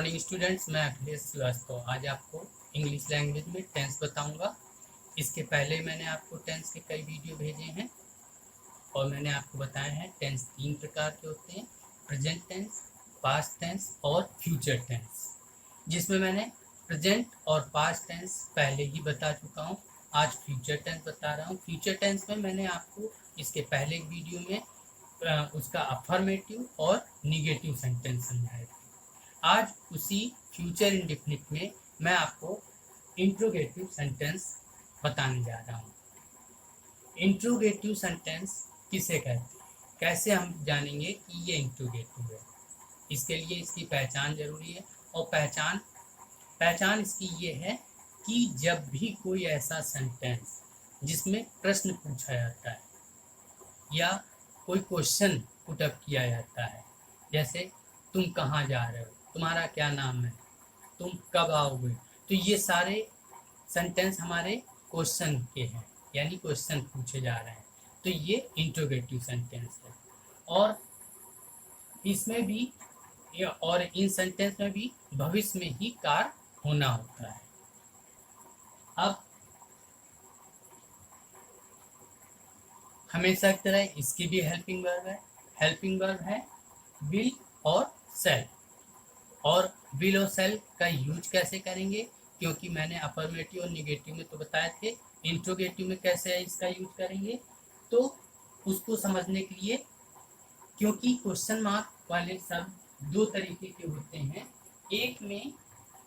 Morning students, मैं अखिलेश श्रीवास्तव आज आपको इंग्लिश लैंग्वेज में टेंस बताऊंगा। इसके पहले मैंने आपको टेंस के कई वीडियो भेजे हैं और मैंने आपको बताया है टेंस 3 प्रकार के होते हैं, प्रेजेंट टेंस, पास्ट टेंस और फ्यूचर टेंस, जिसमें मैंने प्रेजेंट और पास्ट टेंस पहले ही बता चुका हूँ। आज फ्यूचर टेंस बता रहा हूँ। फ्यूचर टेंस में मैंने आपको इसके पहले एक वीडियो में उसका अफर्मेटिव और निगेटिव सेंटेंस समझाया था। आज उसी फ्यूचर इंडेफिनिट में मैं आपको इंट्रोगेटिव सेंटेंस बताने जा रहा हूँ। इंट्रोगेटिव सेंटेंस किसे कहते हैं, कैसे हम जानेंगे कि ये इंट्रोगेटिव है? इसके लिए इसकी पहचान जरूरी है और पहचान इसकी ये है कि जब भी कोई ऐसा सेंटेंस जिसमें प्रश्न पूछा जाता है या कोई क्वेश्चन पुटअप किया जाता है, जैसे तुम कहाँ जा रहे हो, तुम्हारा क्या नाम है, तुम कब आओगे, तो ये सारे सेंटेंस हमारे क्वेश्चन के हैं, यानी क्वेश्चन पूछे जा रहे हैं, तो ये इंट्रोगेटिव सेंटेंस है। और इसमें भी और इन सेंटेंस में भी भविष्य में ही कार्य होना होता है। अब हमेशा की तरह इसकी भी हेल्पिंग वर्ब है। हेल्पिंग वर्ब है विल और सेल। और विल और सेल का यूज कैसे करेंगे, क्योंकि मैंने अफर्मेटिव और निगेटिव में तो बताए थे, इंट्रोगेटिव में कैसे इसका यूज करेंगे तो उसको समझने के लिए, क्योंकि क्वेश्चन मार्क वाले शब्द दो तरीके के होते हैं। एक में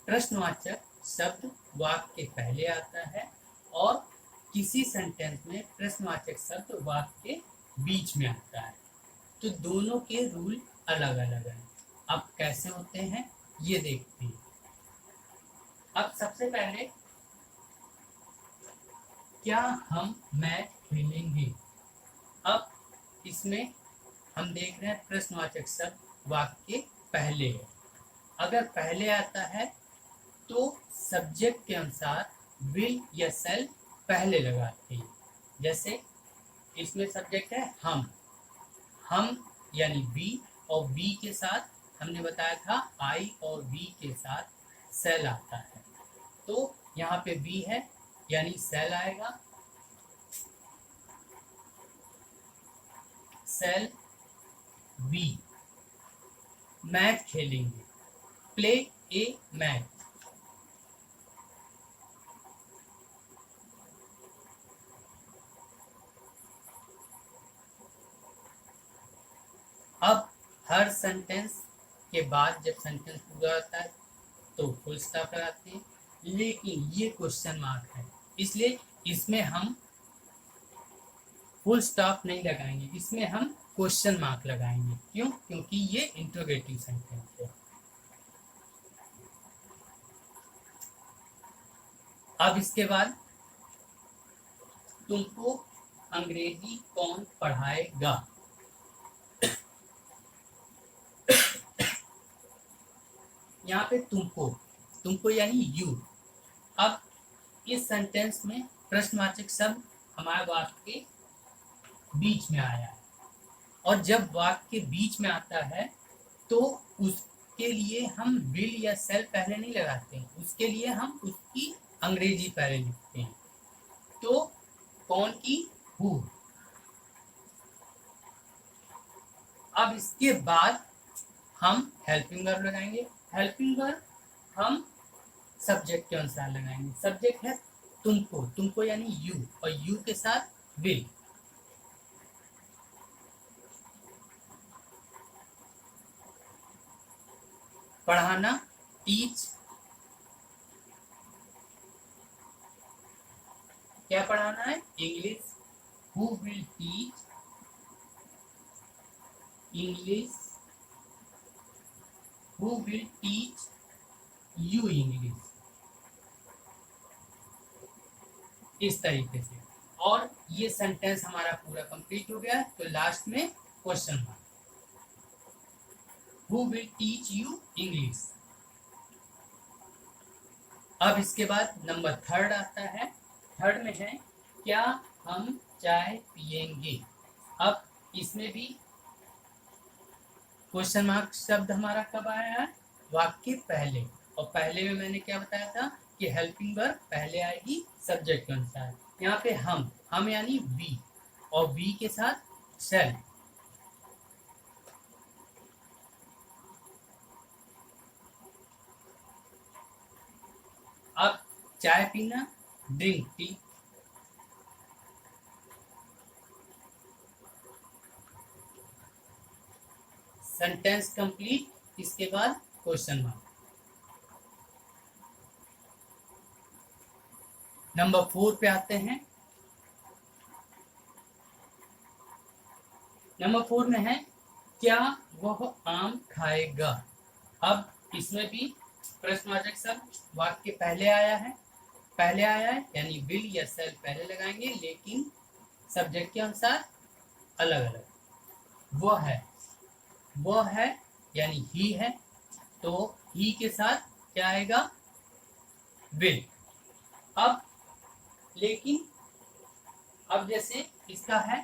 प्रश्नवाचक शब्द वाक्य के पहले आता है और किसी सेंटेंस में प्रश्नवाचक शब्द वाक्य के बीच में आता है, तो दोनों के रूल अलग अलग हैं। अब कैसे होते हैं ये देखते हैं। अब सबसे पहले, क्या हम मैच खेलेंगे? अब इसमें हम देख रहे हैं प्रश्नवाचक शब्द वाक्य के पहले है। अगर पहले आता है तो सब्जेक्ट के अनुसार विल या सेल पहले लगाते हैं। जैसे इसमें सब्जेक्ट है हम यानी वी, और वी के साथ हमने बताया था आई और वी के साथ सेल आता है, तो यहाँ पे वी है यानी सेल आएगा, सेल वी। मैच खेलेंगे, प्ले ए मैच। अब हर सेंटेंस के बाद जब सेंटेंस पूरा होता है तो फुल स्टॉप लगाते हैं, लेकिन ये क्वेश्चन मार्क है, इसलिए इसमें हम फुल स्टॉप नहीं लगाएंगे, इसमें हम क्वेश्चन मार्क लगाएंगे। क्यों? क्योंकि ये इंट्रोगेटिव सेंटेंस है। अब इसके बाद, तुमको अंग्रेजी कौन पढ़ाएगा? यहाँ पे तुमको यानी यू। अब इस सेंटेंस में प्रश्नवाचक शब्द हमारे वाक्य के बीच में आया है, और जब वाक्य के बीच में आता है तो उसके लिए हम विल या सेल पहले नहीं लगाते हैं, उसके लिए हम उसकी अंग्रेजी पहले लिखते हैं। तो कौन की? हु। अब इसके बाद हम हेल्पिंग वर्ब लगाएंगे। हेल्पिंग वर्ब हम सब्जेक्ट के अनुसार लगाएंगे। सब्जेक्ट है तुमको यानी यू, और यू के साथ विल। पढ़ाना, टीच। क्या पढ़ाना है? English. Who will teach English, who will teach you English, इस तरीके से। और ये सेंटेंस हमारा पूरा कंप्लीट हो गया, तो लास्ट में question mark. Who will teach you English. अब इसके बाद नंबर 3 आता है। 3 में है क्या हम चाय पिएंगे। अब इसमें भी क्वेश्चन मार्क शब्द हमारा कब आया है? वाक्य पहले, और पहले में मैंने क्या बताया था कि हेल्पिंग वर्ब पहले आएगी सब्जेक्ट के अनुसार। यहाँ पे हम यानी वी, और वी के साथ शेल। अब चाय पीना, ड्रिंक टी। सेंटेंस कंप्लीट, इसके बाद क्वेश्चन मार्क। नंबर 4 पे आते हैं। नंबर 4 में है क्या वह आम खाएगा। अब इसमें भी प्रश्नवाचक शब्द वाक्य पहले आया है, यानी विल या सेल पहले लगाएंगे, लेकिन सब्जेक्ट के अनुसार अलग अलग। वो है यानी ही है, तो ही के साथ क्या आएगा, विल। अब लेकिन अब जैसे इसका है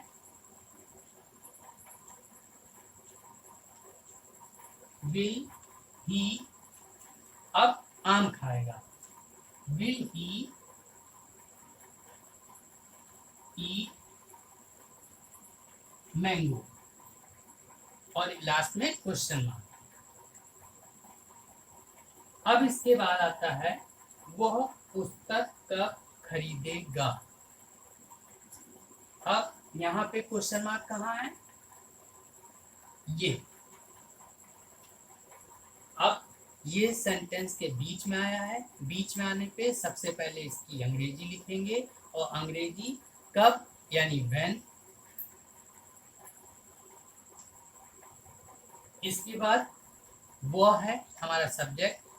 विल ही, अब आम खाएगा, विल ही ईट मैंगो, और लास्ट में क्वेश्चन मार्क। अब इसके बाद आता है वह पुस्तक कब खरीदेगा। अब यहाँ पे क्वेश्चन मार्क कहाँ है, ये। अब ये सेंटेंस के बीच में आया है, बीच में आने पे सबसे पहले इसकी अंग्रेजी लिखेंगे, और अंग्रेजी कब यानी व्हेन। इसके बाद वह है हमारा सब्जेक्ट,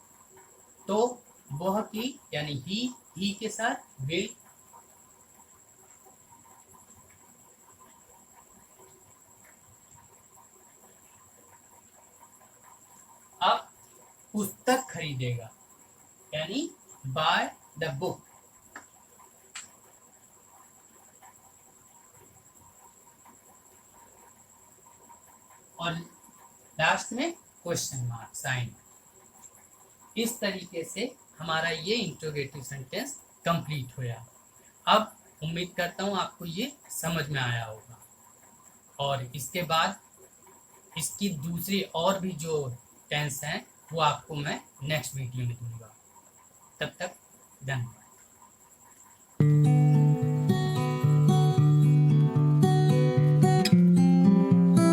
तो वह की यानी ही के साथ विल। अब पुस्तक खरीदेगा यानी बाय द बुक, और लास्ट में क्वेश्चन मार्क साइन। इस तरीके से हमारा ये इंट्रोगेटिव सेंटेंस कंप्लीट हुआ। अब उम्मीद करता हूँ आपको ये समझ में आया होगा, और इसके बाद इसकी दूसरी और भी जो टेंस हैं वो आपको मैं नेक्स्ट वीडियो में दूंगा। तब तक धन्यवाद।